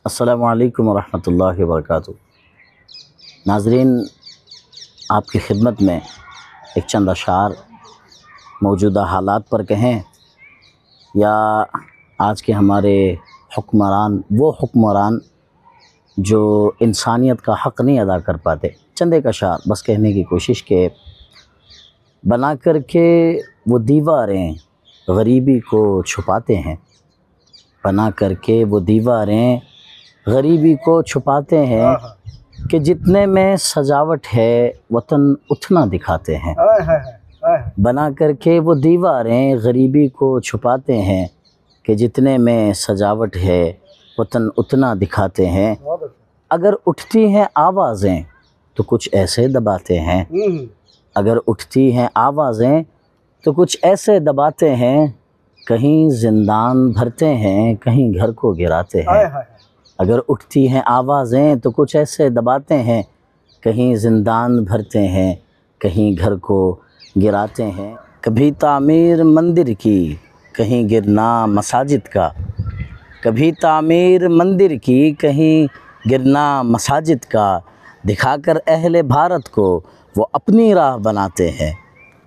السلام علیکم ورحمۃ اللہ وبرکاتہ۔ ناظرین، آپ کی خدمت میں ایک چند اشعار موجودہ حالات پر کہیں یا آج کے ہمارے حکمران، وہ حکمران جو انسانیت کا حق نہیں ادا کر پاتے، چند ایک اشعار بس کہنے کی کوشش کہ بنا کر کے وہ دیواریں غریبی کو چھپاتے ہیں، بنا کر کے وہ دیواریں غریبی کو چھپاتے ہیں کہ جتنے میں سجاوٹ ہے وطن اتنا دکھاتے ہیں۔ بنا کر کے وہ دیواریں غریبی کو چھپاتے ہیں کہ جتنے میں سجاوٹ ہے وطن اتنا دکھاتے ہیں۔ اگر اٹھتی ہیں آوازیں تو کچھ ایسے دباتے ہیں، اگر اٹھتی ہیں آوازیں تو کچھ ایسے دباتے ہیں، کہیں زندان بھرتے ہیں کہیں گھر کو گراتے ہیں۔ اگر اٹھتی ہیں آوازیں تو کچھ ایسے دباتے ہیں، کہیں زندان بھرتے ہیں کہیں گھر کو گراتے ہیں۔ کبھی تعمیر مندر کی کہیں گرنا مساجد کا، کبھی تعمیر مندر کی کہیں گرنا مساجد کا، دکھا کر اہل بھارت کو وہ اپنی راہ بناتے ہیں۔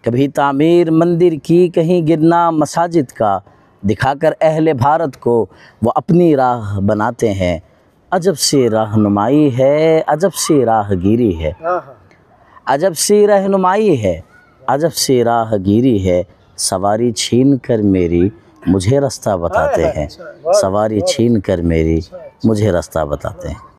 کبھی تعمیر مندر کی کہیں گرنا مساجد کا، دکھا کر اہل بھارت کو وہ اپنی راہ بناتے ہیں۔ عجب سی رہنمائی ہے، عجب سی راہ گیری ہے، عجب سی رہنمائی ہے، عجب سی راہ گیری ہے، سواری چھین کر میری مجھے رستہ بتاتے ہیں، سواری چھین کر میری مجھے رستہ بتاتے ہیں۔